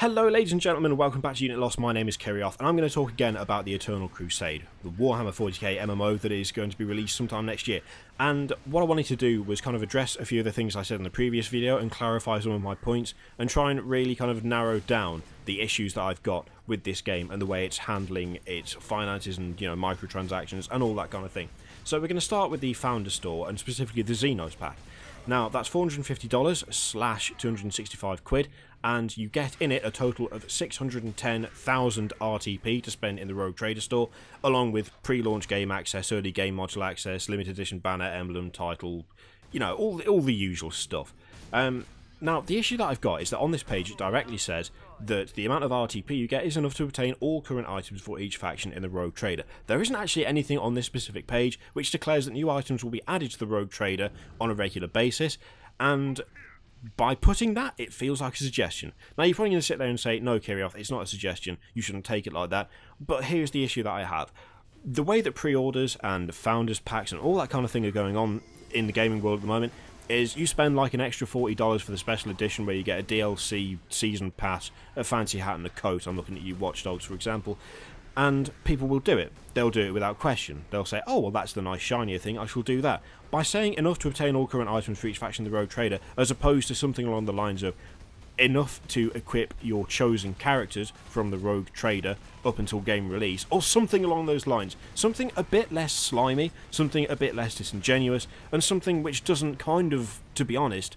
Hello ladies and gentlemen, and welcome back to Unit Lost. My name is Kirioth, and I'm going to talk again about the Eternal Crusade, the Warhammer 40K MMO that is going to be released sometime next year. And what I wanted to do was kind of address a few of the things I said in the previous video and clarify some of my points, and try and really kind of narrow down the issues that I've got with this game and the way it's handling its finances and, microtransactions and all that kind of thing. So we're going to start with the Founders Store, and specifically the Xenos Pack. Now, that's $450 slash 265 quid, and you get in it a total of 610,000 RTP to spend in the Rogue Trader store, along with pre-launch game access, early game module access, limited edition banner, emblem, title, all the usual stuff. Now, the issue that I've got is that on this page it directly says that the amount of RTP you get is enough to obtain all current items for each faction in the Rogue Trader. There isn't actually anything on this specific page which declares that new items will be added to the Rogue Trader on a regular basis, and by putting that, it feels like a suggestion. Now, you're probably going to sit there and say, no, Kirioth, it's not a suggestion, you shouldn't take it like that, but here's the issue that I have. The way that pre-orders and Founders Packs and all that kind of thing are going on in the gaming world at the moment is you spend like an extra $40 for the special edition where you get a DLC season pass, a fancy hat and a coat. I'm looking at you, Watch Dogs, for example. And people will do it. They'll do it without question. They'll say, oh, well, that's the nice shinier thing, I shall do that. By saying enough to obtain all current items for each faction in the Rogue Trader, as opposed to something along the lines of enough to equip your chosen characters from the Rogue Trader up until game release, or something along those lines. Something a bit less slimy, something a bit less disingenuous, and something which doesn't kind of, to be honest,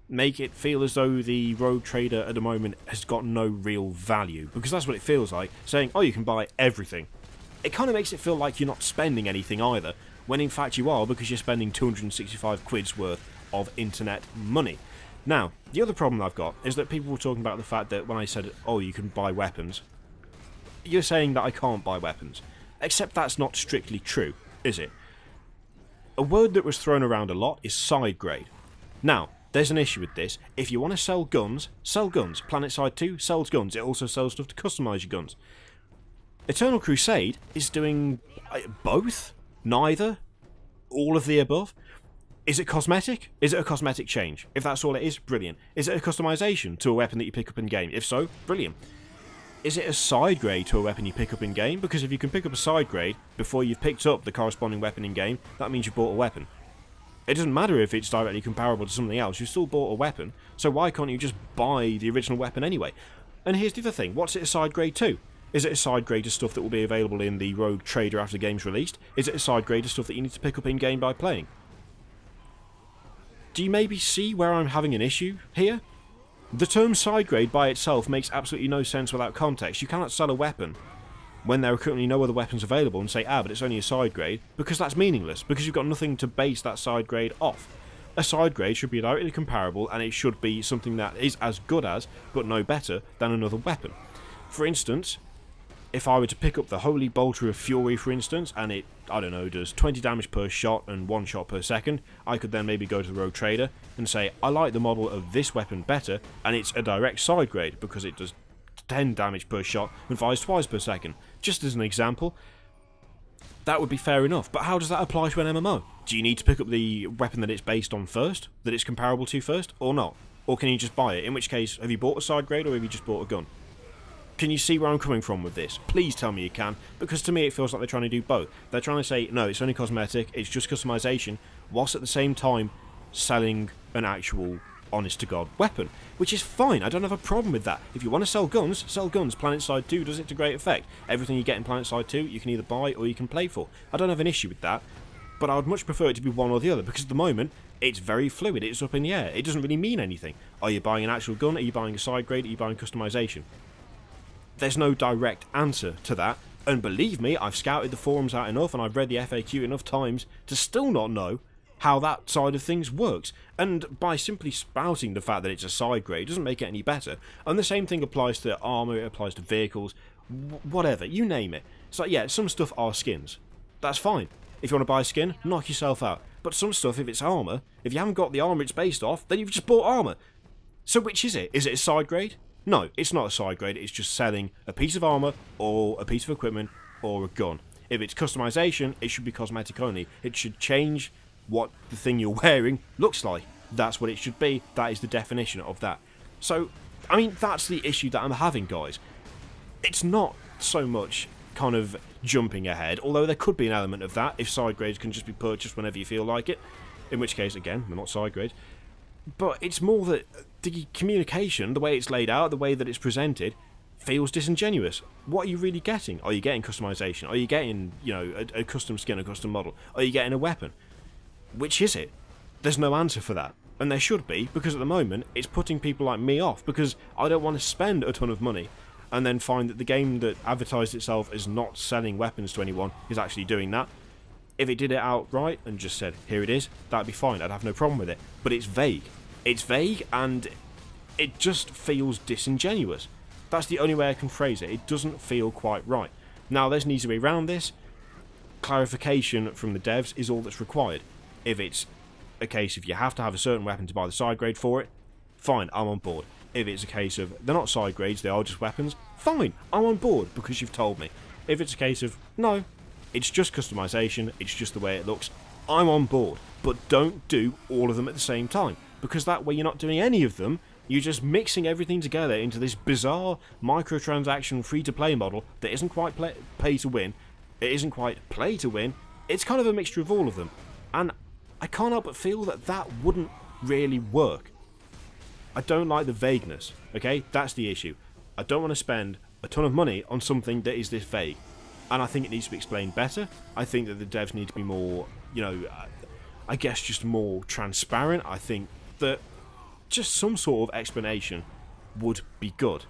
make it feel as though the Rogue Trader at the moment has got no real value, because that's what it feels like, saying, oh, you can buy everything. It kind of makes it feel like you're not spending anything either, when in fact you are, because you're spending 265 quid's worth of internet money. Now, the other problem I've got is that people were talking about the fact that when I said, oh, you can buy weapons, you're saying that I can't buy weapons. Except that's not strictly true, is it? A word that was thrown around a lot is side grade. Now, there's an issue with this. If you want to sell guns, sell guns. PlanetSide 2 sells guns. It also sells stuff to customise your guns. Eternal Crusade is doing both? Neither? All of the above? Is it cosmetic? Is it a cosmetic change? If that's all it is, brilliant. Is it a customization to a weapon that you pick up in game? If so, brilliant. Is it a side grade to a weapon you pick up in game? Because if you can pick up a side grade before you've picked up the corresponding weapon in game, that means you bought a weapon. It doesn't matter if it's directly comparable to something else, you still bought a weapon, so why can't you just buy the original weapon anyway? And here's the other thing, what's it a side grade to? Is it a side grade to stuff that will be available in the Rogue Trader after the game's released? Is it a side grade to stuff that you need to pick up in game by playing? Do you maybe see where I'm having an issue here? The term side grade by itself makes absolutely no sense without context. You cannot sell a weapon when there are currently no other weapons available and say, but it's only a side grade, because that's meaningless, because you've got nothing to base that side grade off. A side grade should be directly comparable, and it should be something that is as good as, but no better, than another weapon. For instance, if I were to pick up the Holy Bolter of Fury, for instance, and it, I don't know, does 20 damage per shot and 1 shot per second, I could then maybe go to the Rogue Trader and say, I like the model of this weapon better, and it's a direct side grade, because it does 10 damage per shot and fires twice per second. Just as an example, that would be fair enough, but how does that apply to an MMO? Do you need to pick up the weapon that it's based on first, that it's comparable to first, or not? Or can you just buy it? In which case, have you bought a side grade, or have you just bought a gun? Can you see where I'm coming from with this? Please tell me you can, because to me it feels like they're trying to do both. They're trying to say, no, it's only cosmetic, it's just customization, whilst at the same time selling an actual honest-to-God weapon, which is fine. I don't have a problem with that. If you want to sell guns, sell guns. PlanetSide 2 does it to great effect. Everything you get in PlanetSide 2 you can either buy or you can play for. I don't have an issue with that, but I would much prefer it to be one or the other, because at the moment it's very fluid, it's up in the air, it doesn't really mean anything. Are you buying an actual gun, are you buying a side grade, are you buying customization? There's no direct answer to that, and believe me, I've scouted the forums out enough and I've read the FAQ enough times to still not know how that side of things works. And by simply spouting the fact that it's a side grade doesn't make it any better. And the same thing applies to armour, it applies to vehicles, whatever, you name it. It's like, yeah, some stuff are skins. That's fine. If you want to buy a skin, knock yourself out. But some stuff, if it's armour, if you haven't got the armour it's based off, then you've just bought armour. So which is it? Is it a side grade? No, it's not a side grade, it's just selling a piece of armour, or a piece of equipment, or a gun. If it's customization, it should be cosmetic only. It should change what the thing you're wearing looks like. That's what it should be, that is the definition of that. So, I mean, that's the issue that I'm having, guys. It's not so much kind of jumping ahead, although there could be an element of that if side grades can just be purchased whenever you feel like it, in which case, again, they're not side grades. But it's more that the communication, the way it's laid out, the way that it's presented, feels disingenuous. What are you really getting? Are you getting customization? Are you getting, you know, a custom skin, a custom model? Are you getting a weapon? Which is it? There's no answer for that. And there should be, because at the moment, it's putting people like me off, because I don't want to spend a ton of money and then find that the game that advertised itself as not selling weapons to anyone is actually doing that. If it did it outright and just said, here it is, that'd be fine, I'd have no problem with it. But it's vague. It's vague, and it just feels disingenuous. That's the only way I can phrase it. It doesn't feel quite right. Now, there's an easy way around this. Clarification from the devs is all that's required. If it's a case of you have to have a certain weapon to buy the side grade for it, fine, I'm on board. If it's a case of they're not side grades, they are just weapons, fine, I'm on board because you've told me. If it's a case of, no, it's just customization, it's just the way it looks, I'm on board. But don't do all of them at the same time, because that way you're not doing any of them, you're just mixing everything together into this bizarre microtransaction free-to-play model that isn't quite pay to win, it isn't quite play to win, it's kind of a mixture of all of them. And I can't help but feel that that wouldn't really work. I don't like the vagueness, okay? That's the issue. I don't want to spend a ton of money on something that is this vague. And I think it needs to be explained better. I think that the devs need to be more, you know, I guess just more transparent. I think that just some sort of explanation would be good.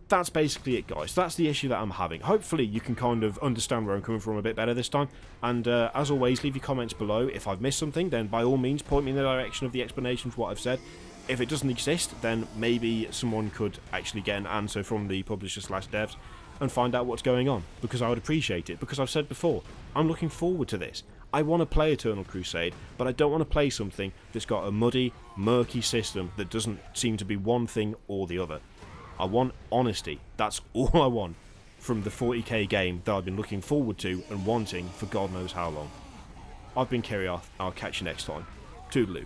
That's basically it, guys. That's the issue that I'm having. Hopefully you can kind of understand where I'm coming from a bit better this time. And as always, leave your comments below. If I've missed something, then by all means point me in the direction of the explanation for what I've said. If it doesn't exist, then maybe someone could actually get an answer from the publisher/devs and find out what's going on, because I would appreciate it. Because I've said before, I'm looking forward to this. I want to play Eternal Crusade, but I don't want to play something that's got a muddy, murky system that doesn't seem to be one thing or the other. I want honesty. That's all I want from the 40k game that I've been looking forward to and wanting for God knows how long. I've been Kirioth, and I'll catch you next time. Toodaloo.